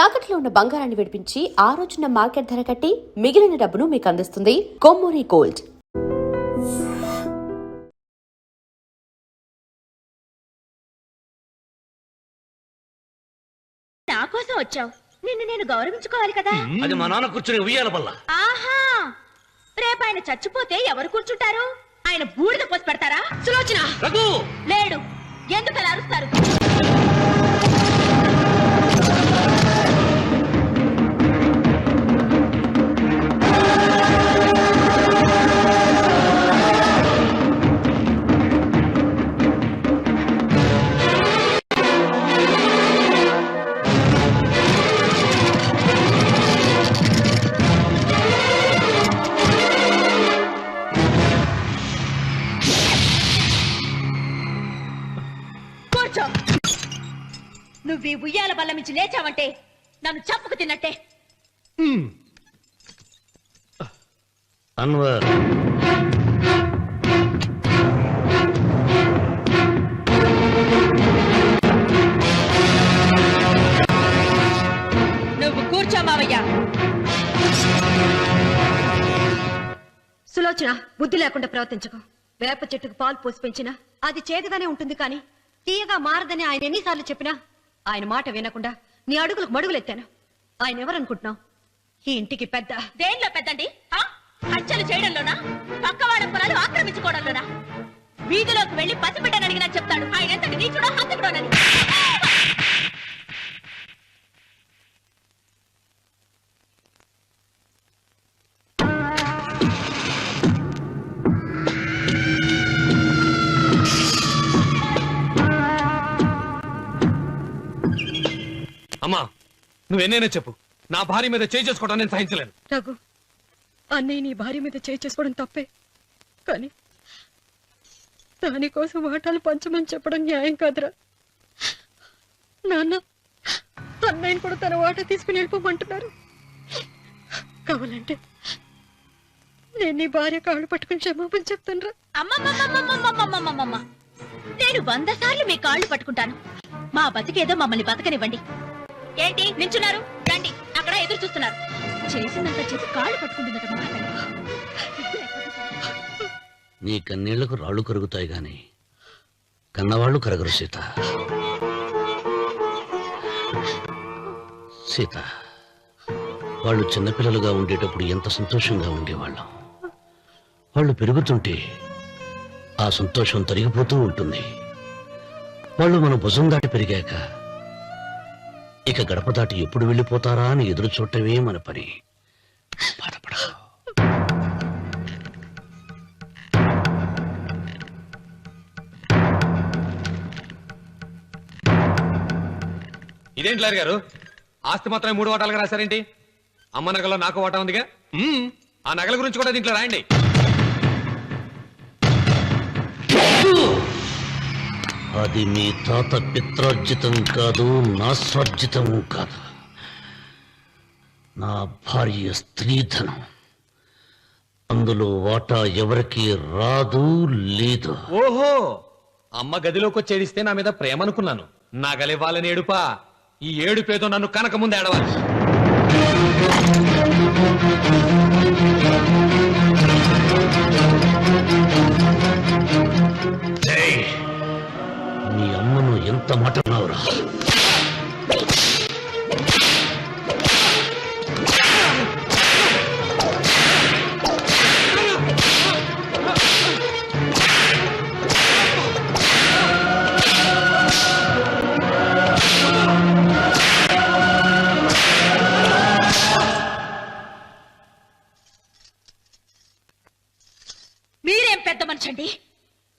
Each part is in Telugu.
తాకట్లో ఉన్న బంగారాన్ని విడిపించి ఆ రోజున మార్కెట్ ధర కట్టి మిగిలిన డబ్బును మీకు అందిస్తుంది కొమ్మూరి గోల్డ్. నా కోసం వచ్చావు, నిన్ను నేను గౌరవించుకోవాలి కదా. అది మా నాన్న కూర్చుని ఉయ్యాల బల్ల. ఆహా, రేపు ఆయన చచ్చిపోతే ఎవరు కూర్చుంటారు? ఆయన బూడిద పోసి పెడతారా? సులోచన రఘు లేడు, ఎందుకు అలా అరుస్తారు? నువ్వు ఈ ఉయ్యాల బల్ల మించి లేచావంటే నన్ను చంపుకు తిన్నట్టే. అన్వర్, నువ్వు కూర్చో మావయ్య. సులోచన, బుద్ధి లేకుండా ప్రవర్తించకు. వేప చెట్టుకు పాలు పోసి పెంచినా అది చేదుగానే ఉంటుంది, కానీ తీయగా మారదని ఆయన ఎన్నిసార్లు చెప్పినా ఆయన మాట వినకుండా నీ అడుగులకు మడుగులెత్తాను. ఆయన ఎవరనుకుంటున్నావు? ఈ ఇంటికి పెద్ద. దేనిలో పెద్దండి? హత్యలు చేయడంలోనా? పక్కవాడ పొలాలు ఆక్రమించుకోవడంలోనా? వీధిలోకి వెళ్లి పసిబిడ్డని అడిగినా చెప్తాడు ఆయన ఎంతటి నీచుడో హంతకుడోనని. అమ్మా, నువ్వెన్నైనా చెప్పు, నా భార్య మీద చేయి చేసుకోవడం నేను సహించలేను. రఘు, అన్నయ్య నీ భార్య మీద చేయి చేసుకోవడం తప్పే, కానీ దానికోసం వాటాలు పంచమని చెప్పడం న్యాయం కాదురా. నాన్న, అన్నయ్యని కూడా తన వాటా తీసుకుని వెళ్ళిపోమంటున్నారు. కావాలంటే నేను నీ భార్య కాళ్ళు పట్టుకుని క్షమాపణ చెప్తాను రా. అమ్మమ్మమ్మమ్మమ్మమ్మమ్మమ్మమ్మ, నేను 100 సార్లు మీ కాళ్ళు పట్టుకుంటాను. మా బతికేదో మమ్మల్ని బతకనివ్వండి. ఏంటి నించున్నారు? రండి, అక్కడ ఎదురు చూస్తున్నారు. చేసిందంత చేసి కాళ్ళు పట్టుకుంటుందట మా అతను. నీ కన్నీళ్లకు రాళ్లు కరుగుతాయి గాని కన్నవాళ్లు కరగరు సీత. సీత, వాళ్ళు చిన్నపిల్లలుగా ఉండేటప్పుడు ఎంత సంతోషంగా ఉండేవాళ్ళం. వాళ్ళు పెరుగుతుంటే ఆ సంతోషం తరిగిపోతూ ఉంటుంది. వాళ్ళు మన భుజం దాటి పెరిగాక ఇక గడప దాటి ఎప్పుడు వెళ్ళిపోతారా అని ఎదురు చూడటమే మన పని. బాధపడ. ఇదేంటి లారి గారు, ఆస్తి మాత్రమే 3 వాటాలుగా రాశారేంటి? అమ్మ నగలో నాకు వాటా ఉందిగా. ఆ నగల గురించి కూడా దీంట్లో రాయండి. అది మీ తాత పిత్రార్జితం కాదు, నా స్వార్జితం కాదు. నా భార్య స్త్రీధనం. అందులో వాటా ఎవరికి రాదు, లేదు. ఓహో, అమ్మ గదిలోకి వచ్చేడిస్తే నా మీద ప్రేమ అనుకున్నాను. నగలివ్వాలని ఏడుపా. ఈ ఏడుపేదో నన్ను కనక ముందు ఏడవాలి. నీ అమ్మను ఎంత మాట అన్నావురా? మీరేం పెద్ద మనిషండి?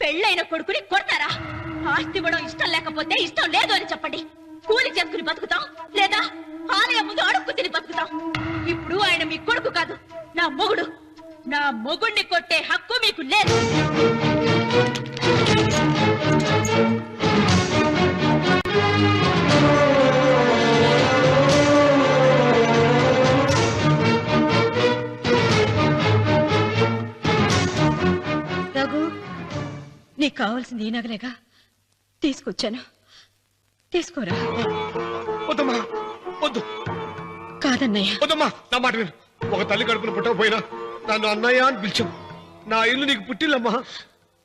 పెళ్ళైన కొడుకుని కొడతారా? ఆస్తి ఇవ్వడం ఇష్టం లేకపోతే ఇష్టం లేదు అని చెప్పండి. కూలి చేసుకుని బతుకుతాం, లేదా ఆలయం ముందు అడుక్కు తిని బతుకుతాం. ఇప్పుడు ఆయన మీ కొడుకు కాదు, నా మొగుడు. నా మొగుడిని కొట్టే హక్కు మీకు లేదు. నీకు కావాల్సింది ఈ నగలేగా తీసుకొచ్చాను, తీసుకోరా. వద్దమ్మా, వద్దు. కాదన్నయ్య. వద్దమ్మా, నా మాట విను. ఒక తల్లి కడుపున పుట్టకపోయినా నన్ను అన్నయ్య అని పిలిచావు. నా ఇల్లు నీకు పుట్టిల్లమ్మా.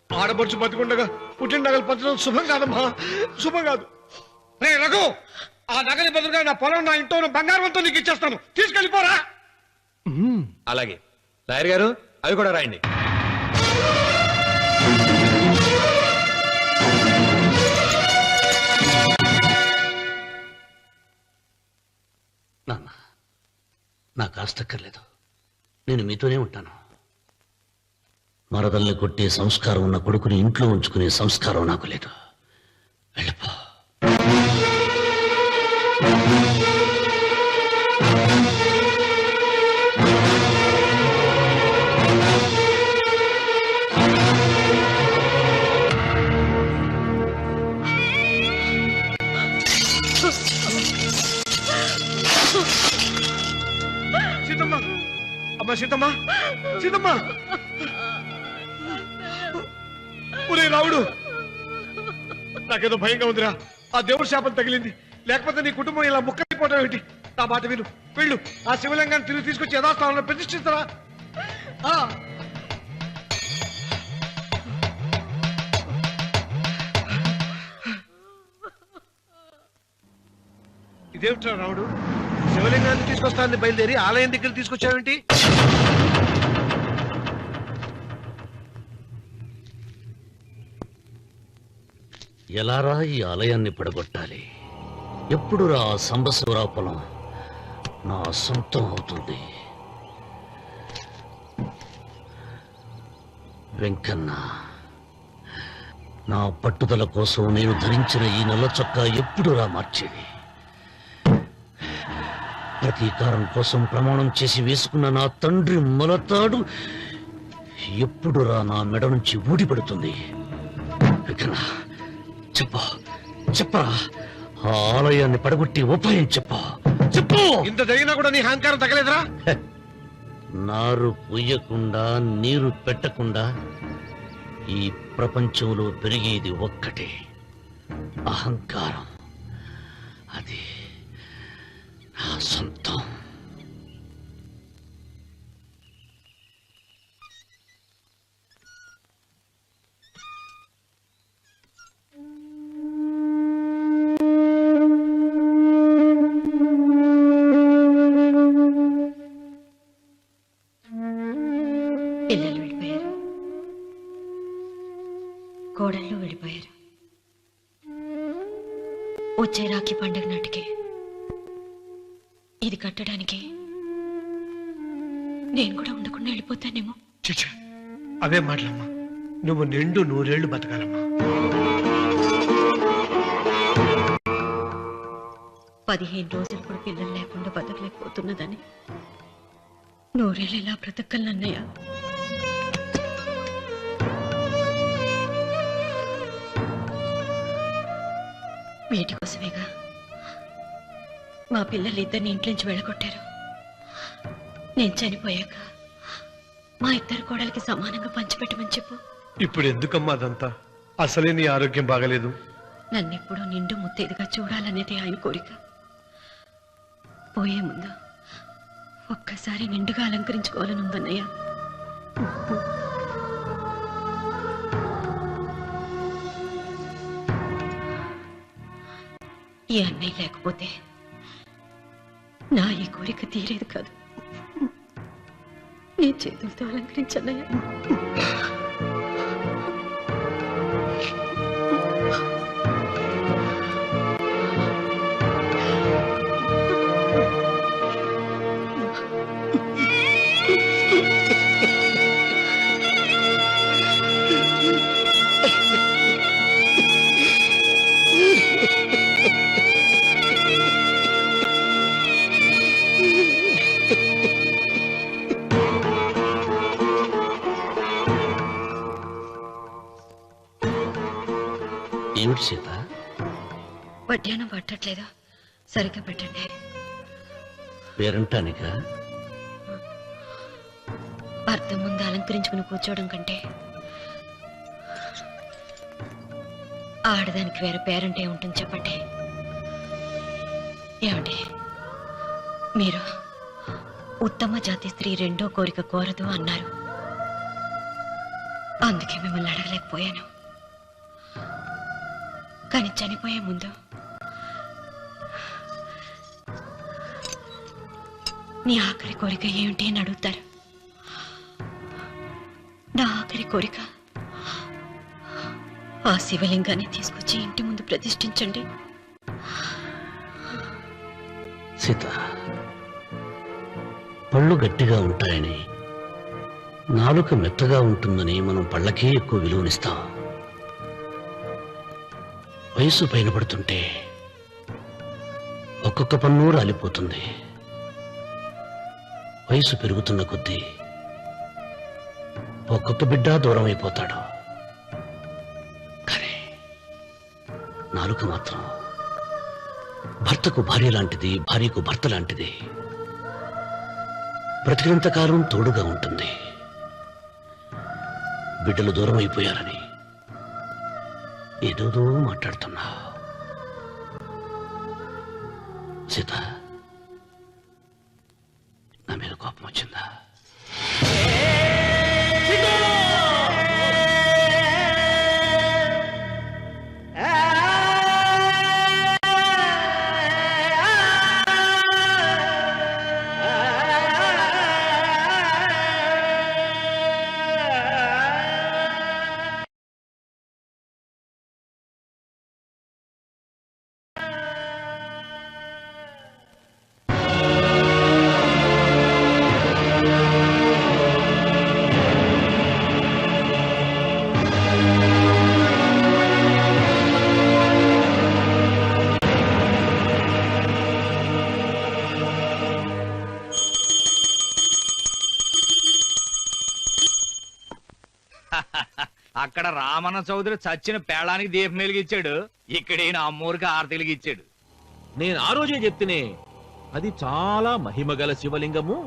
ఆడపడుచు బతికుండగా పుట్టిన నగలు పంచడం శుభం కాదమ్మా, శుభం కాదు. రే రఘు, ఆ నగలి బదులుగా నా పొలం, నా ఇంట్లో ఉన్న బంగారంతో నీకు ఇచ్చేస్తాను, తీసుకెళ్ళిపోరా. అలాగే లాయర్ గారు, అవి కూడా రాయండి. నాన్న, నాకు ఆస్తక్కర్లేదు. నేను మీతోనే ఉంటాను. మరదల్ని కొట్టే సంస్కారం ఉన్న కొడుకుని ఇంట్లో ఉంచుకునే సంస్కారం నాకు లేదు. వెళ్ళిపో. సీతమ్మ, అమ్మ సీతమ్మ, సీతమ్మ. ఒరే రావుడు, నాకేదో భయంగా ఉందిరా. ఆ దేవుడి శాపం తగిలింది, లేకపోతే నీ కుటుంబం ఇలా ముక్కైపోవటం ఏంటి? నా మాట విను, వెళ్ళు. ఆ శివలింగాన్ని తిరిగి తీసుకొచ్చి యథాస్థానంలో ప్రతిష్ఠిస్తారా. ఇదేమిట్రా రావుడు, శివలింగాన్ని తీసుకొస్తానని బయలుదేరి ఆలయం దగ్గర తీసుకొచ్చావేంటి? ఎలారా ఈ ఆలయాన్ని పడగొట్టాలి? ఎప్పుడురా సంబశివరావు పొలం నా సొంతం అవుతుంది? వెంకన్న, నా పట్టుదల కోసం నేను ధరించిన ఈ నల్ల చొక్కా ఎప్పుడురా మార్చేది? ప్రతీకారం కోసం ప్రమాణం చేసి వేసుకున్న నా తండ్రి మొలతాడు ఎప్పుడురా నా మెడ నుంచి ఊడిపడుతుంది? వెంకన్న, చెప్పా చెప్పరా, ఆ ఆలయాన్ని పడగొట్టి ఉపాయం చెప్పు. చెప్పు. ఇంత జరిగినా కూడా నీ అహంకారం తగ్గలేదురా? నారు పొయ్యకుండా నీరు పెట్టకుండా ఈ ప్రపంచంలో పెరిగేది ఒక్కటే, అహంకారం. అది నా సొంతం. పిల్లలు వెళ్ళిపోయారు, కోడళ్ళు వెళ్ళిపోయారు. వచ్చే రాఖీ పండుగ నాటికి ఇది కట్టడానికి నేను కూడా ఉండకుండా వెళ్ళిపోతానేమో. చిచ్చా, అవే మాటలమ్మా. నువ్వు నిండు 100 ఏళ్ళు బతకాలమ్మా. 15 రోజులు కూడా పిల్లలు లేకుండా బతకలేకపోతున్నదని 100 ఏళ్ళు ఎలా బ్రతకలన్నయ్య? వీటి కోసమేగా మా పిల్లలు ఇద్దరిని ఇంట్లోంచి వెళ్ళగొట్టారు. నేను చనిపోయాక మా ఇద్దరు కోడలికి సమానంగా పంచిపెట్టమని చెప్పు. ఇప్పుడు ఎందుకమ్మా అదంతా? అసలే నీ ఆరోగ్యం బాగలేదు. నన్నెప్పుడు నిండు ముత్తైదుగా చూడాలనేది ఆయన కోరిక. పోయే ముందు ఒక్కసారి నిండుగా అలంకరించుకోవాలని ఉందన్నయ్య. ఈ అన్నయ్య లేకపోతే నా ఈ కోరిక తీరేది కాదు. నీ చేతులతో అలంకరించన్నయ్య. ఏమిటి సీత? వడ్డానం పట్టట్లేదా? సరిగ్గా పెట్టండి. పేరంటానిక? అర్థం ముందు అలంకరించుకుని కూర్చోవడం కంటే ఆడదానికి వేరే పేరంటే ఉంటుంది చెప్పండి. ఏమండి, మీరు ఉత్తమ జాతి స్త్రీ రెండో కోరిక కోరదు అన్నారు. అందుకే మిమ్మల్ని అడగలేకపోయాను. కానీ చనిపోయే ముందు నీ ఆఖరి కోరిక ఏమిటి అని అడుగుతారు. నా ఆఖరి కోరిక ఆ శివలింగాన్ని తీసుకొచ్చి ఇంటి ముందు ప్రతిష్ఠించండి. సీత, పళ్ళు గట్టిగా ఉంటాయని, నాలుక మెత్తగా ఉంటుందని మనం పళ్ళకే ఎక్కువ విలువనిస్తాం. వయసు పైన పడుతుంటే ఒక్కొక్క పన్ను రాలిపోతుంది. వయసు పెరుగుతున్న కొద్దీ ఒక్కొక్క బిడ్డ దూరం అయిపోతాడు. కానీ నాలుక మాత్రం భర్తకు భార్య లాంటిది, భార్యకు భర్త లాంటిది. బ్రతికినంతకాలం తోడుగా ఉంటుంది. బిడ్డలు దూరం అయిపోయారని ఏదోదో మాట్లాడుతున్నా. సీత, నా మీద కోపం వచ్చిందా? అక్కడ రామన్న చౌదరి చచ్చిన పేళానికి దీపం వెలిగించాడు. ఇక్కడ ఈయన అమ్మూరికి ఆరతి వెలిగించాడు. నేను ఆ రోజే చెప్తేనే అది చాలా మహిమగల శివలింగము,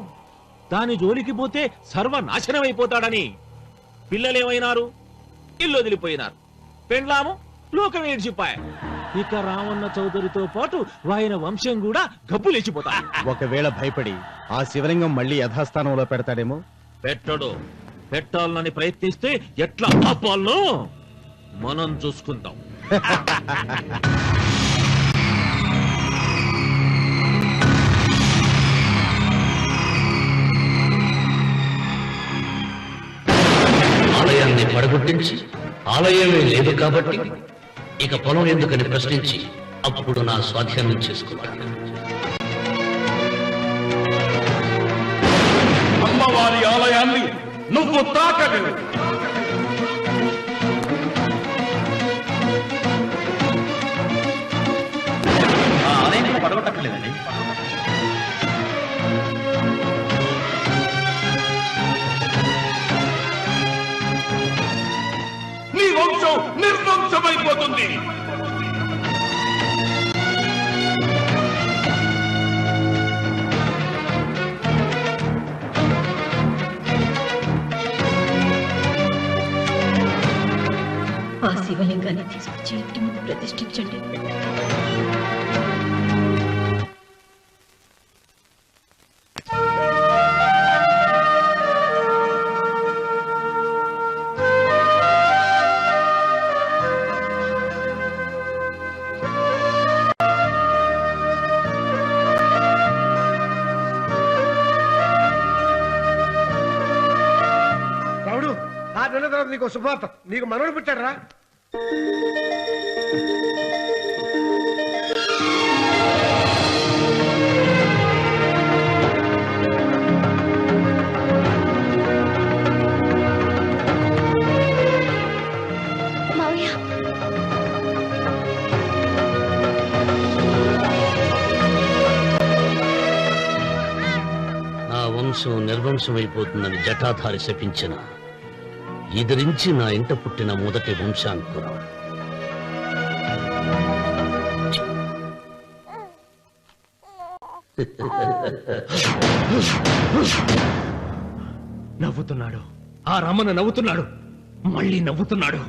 దాని జోలికి పోతే సర్వనాశనం అయిపోతాడని. పిల్లలేమైనారు? ఇల్లు వదిలిపోయినారు. పెండ్లాము లోకం ఏడ్చిపాయ. ఇక రామన్న చౌదరితో పాటు ఆయన వంశం కూడా గబ్బు లేచిపోతా. ఒకవేళ భయపడి ఆ శివలింగం మళ్ళీ యథాస్థానంలో పెడతాడేమో. పెట్టడు. పెట్టాలని ప్రయత్నిస్తే ఎట్లా ఆపాలనో మనం చూసుకుందాం. ఆలయాన్ని పడగొట్టించి ఆలయమే లేదు కాబట్టి ఇక పొలం ఎందుకని ప్రశ్నించి అప్పుడు నా స్వాధీనం చేసుకున్నాను. అమ్మవారి ఆలయాన్ని నువ్వు తాకలేవు. ఆ ఆలయాన్ని పడగొట్టక్కర్లేదండి. నీ వంశం నిర్వంశమైపోతుంది. ఆ శివలింగాన్ని తీసుకొచ్చి ఇంటి ముందు ప్రతిష్ఠించండి. రావుడు, ఆ నెల తర్వాత నీకు శుభార్త. నీకు మనవడు పుట్టాడు రా. నా వంశం నిర్వంశమైపోతుందని జటాధారి శపించిన ఎదిరించి నా ఇంట పుట్టిన మొదటి వంశాంకురం. నవ్వుతున్నాడు. ఆ రమణ నవ్వుతున్నాడు. మళ్ళీ నవ్వుతున్నాడు.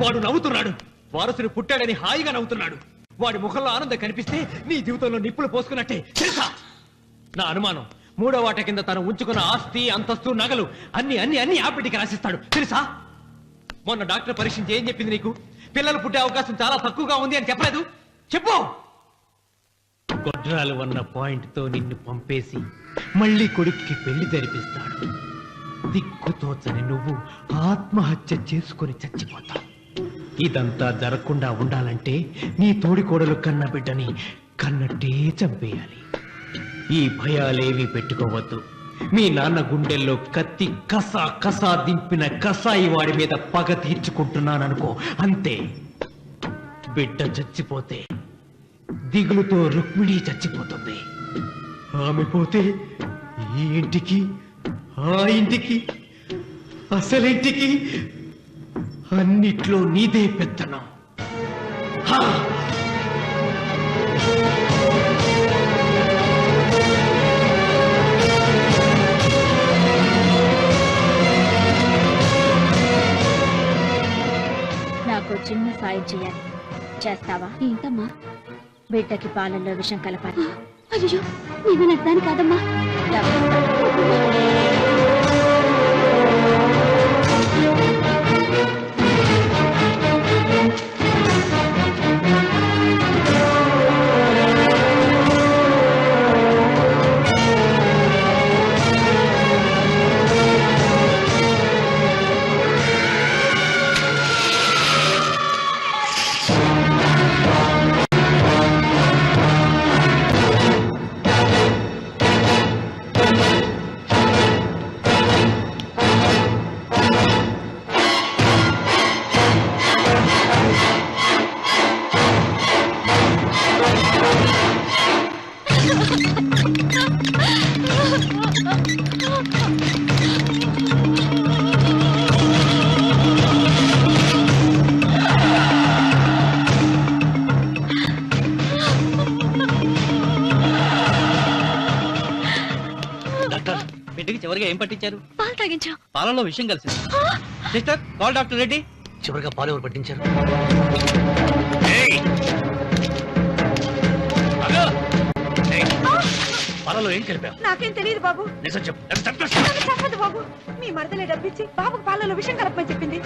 వాడు నవ్వుతున్నాడు. వారసుని పుట్టాడని హాయిగా నవ్వుతున్నాడు. వాడి ముఖంలో ఆనందం కనిపిస్తే నీ జీవితంలో నిప్పులు పోసుకున్నట్టే తెలుసా? నా అనుమానం 3వ వాట కింద తను ఉంచుకున్న ఆస్తి, అంతస్తు, నగలు అన్ని అన్ని అన్ని ఆ బిడ్డకి రాసిస్తాడు తెలుసా? మొన్న డాక్టర్ పరీక్షించి ఏం చెప్పింది నీకు? పిల్లలు పుట్టే అవకాశం చాలా తక్కువగా ఉంది అని చెప్పలేదు? చెప్పు. గొడ్రాలు అన్న పాయింట్ తో నిన్ను పంపేసి మళ్ళీ కొడుక్కి పెళ్లి జరిపిస్తాడు. దిక్కుతోచని నువ్వు ఆత్మహత్య చేసుకుని చచ్చిపోతావు. ఇదంతా జరగకుండా ఉండాలంటే నీ తోడికోడలు కన్న బిడ్డని కన్నట్టే చంపేయాలి. ఈ భయాలేవి పెట్టుకోవద్దు. మీ నాన్న గుండెల్లో కత్తి కసా కసా దింపిన కసాయి వాడి మీద పగ తీర్చుకుంటున్నాననుకో, అంతే. బిడ్డ చచ్చిపోతే దిగులుతో రుక్మిణి చచ్చిపోతుంది. ఆమె పోతే ఈ ఇంటికి, ఆ ఇంటికి, అసలింటికి అన్నిట్లో నీదే పెత్తనం. నాకు చిన్న సాయం చేయాలి, చేస్తావా? ఏంటమ్మా? బిడ్డకి పాలల్లో విషం కలపాలి. అయ్యో, నేను నెట్టాను కాదమ్మా. బిడ్డకి చివరిగా ఏం పట్టించారు? పాలు తాగించాం. పాలలో విషయం కలిసింది. Sister, call doctor Reddy. చివరిగా పాలు ఎవరు పట్టించారు? పాలలో ఏం కలిపావు? నాకేం తెలియదు బాబు. నిజం చెప్పు. చెప్పదు బాబు. మీ మరదలే డబ్బిచ్చి బాబుకు పాలలో విషయం కలపమని చెప్పింది.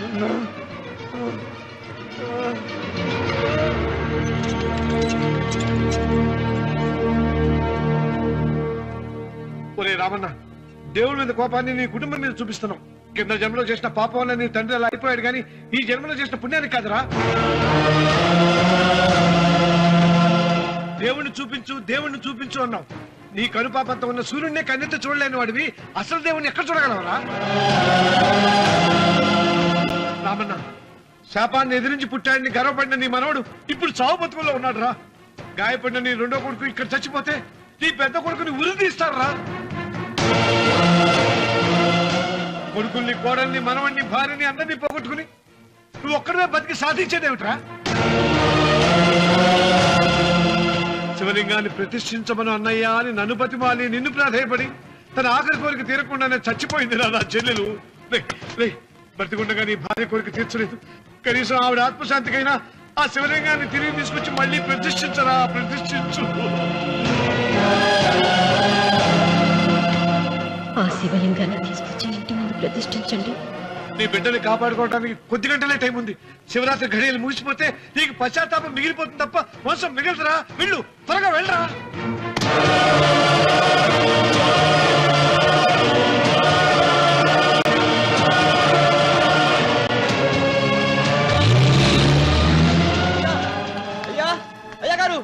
ఒరే రామన్న, దేవుడి మీద కోపాన్ని నీ కుటుంబం మీద చూపిస్తున్నావు. కింద జన్మలో చేసిన పాపం వల్ల నీ తండ్రి అలా అయిపోయాడు, కానీ ఈ జన్మలో చేసిన పుణ్యానికి కాదురా. దేవుణ్ణి చూపించు, దేవుణ్ణి చూపించు అన్నావు. నీ కనుపాపంతో ఉన్న సూర్యుడినే కన్నెత్తి చూడలేని వాడివి అసలు దేవుణ్ణి ఎక్కడ చూడగలవరా? రామన్న, శాపాన్ని ఎదిరించి పుట్టాడని గర్వపడిన నీ మనవడు ఇప్పుడు చావు బతుకుల్లో ఉన్నాడు రా. గాయపడిన నీ రెండో కొడుకు ఇక్కడ చచ్చిపోతే నీ పెద్ద కొడుకుని ఉరి తీస్తారా? కొడుకుల్ని, కోడల్ని, మనవణ్ణి, భార్యని అందరినీ పోగొట్టుకుని నువ్వు ఒక్కడే బతికి సాధించేదేమిట్రా? శివలింగాన్ని ప్రతిష్ఠించమను అన్నయ్య అని నన్ను బతిమాలి నిన్ను ప్రాధేయపడి తన ఆఖరి కోరిక తీరకుండానే చచ్చిపోయింది నా చెల్లెలు. బ్రతికుండగా నీ భార్య కోరిక తీర్చలేదు. కనీసం ఆవిడ ఆత్మశాంతికైనా ఆ శివలింగాన్ని తిరిగి తీసుకొచ్చి మళ్ళీ ప్రతిష్ఠించరా, ప్రతిష్ఠించు. ఆ శివలింగాన్ని తీసుకొచ్చి ఇంటి ముందు ప్రతిష్ఠించండి. నీ బిడ్డని కాపాడుకోవడానికి కొద్ది గంటలే టైం ఉంది. శివరాత్రి ఘడియలు ముగిసిపోతే నీకు పశ్చాత్తాపం మిగిలిపోతుంది తప్ప వంశం మిగలదురా. వెళ్ళు, త్వరగా వెళ్ళరా. అయ్యా గారు,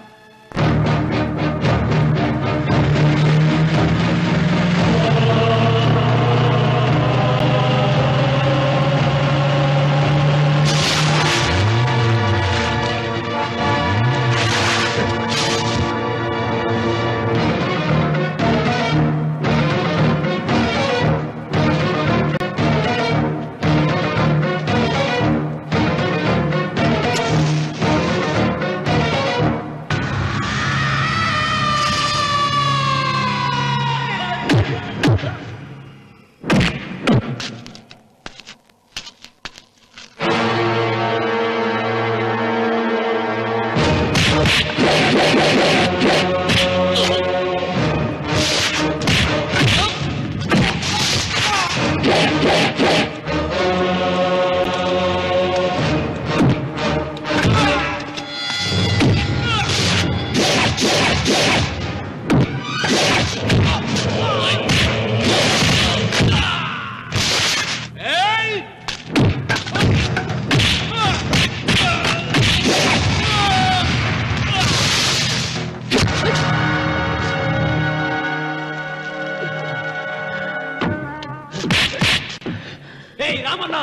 రామన్న,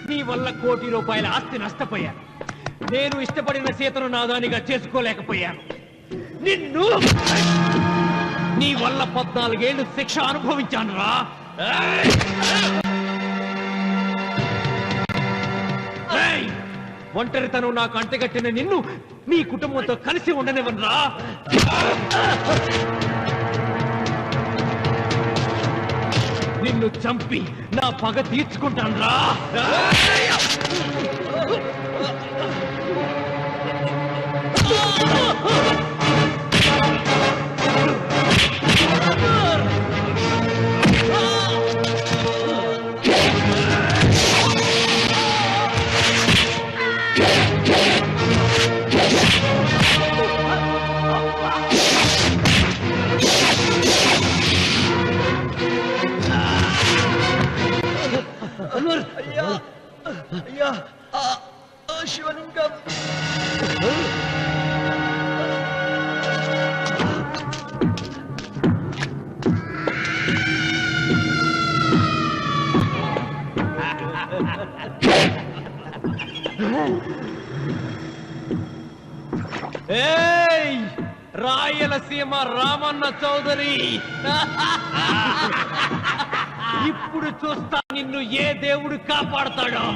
నీ వల్ల ₹1 కోటి ఆస్తి నష్టపోయాను. నేను ఇష్టపడిన సీతను నాదానిగా చేసుకోలేకపోయాను. నిన్ను నీ వల్ల 14 ఏళ్ళు శిక్ష అనుభవించాను రా. ఒంటరితనం నాకు అంటగట్టిన నిన్ను నీ కుటుంబంతో కలిసి ఉండనివ్వనురా. నిన్ను చంపి నా పగ తీర్చుకుంటాను రా. అయ్యా, అయ్యా, శివలింగం. ఏయ్, రాయలసీమ రామన్న చౌదరి, ఇప్పుడు చూస్తా నిన్ను ఏ దేవుడు కాపాడతాడో.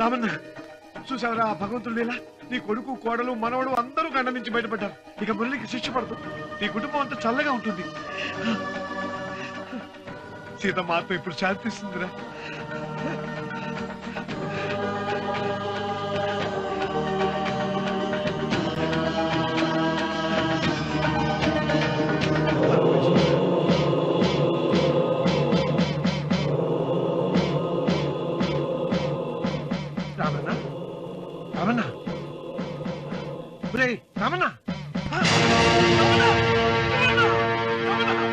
రామన్న చూసావరా ఆ భగవంతుడు లీలా, నీ కొడుకు కోడలు మనవడు అందరూ గండ నుంచి బయటపడ్డారు. ఇక మురళికి శిక్ష పడదు, నీ కుటుంబం అంతా చల్లగా ఉంటుంది. సీతమ్మ ఆత్మ ఇప్పుడు శాంతిస్తుందిరా. రామన్న రామన్న రామన్న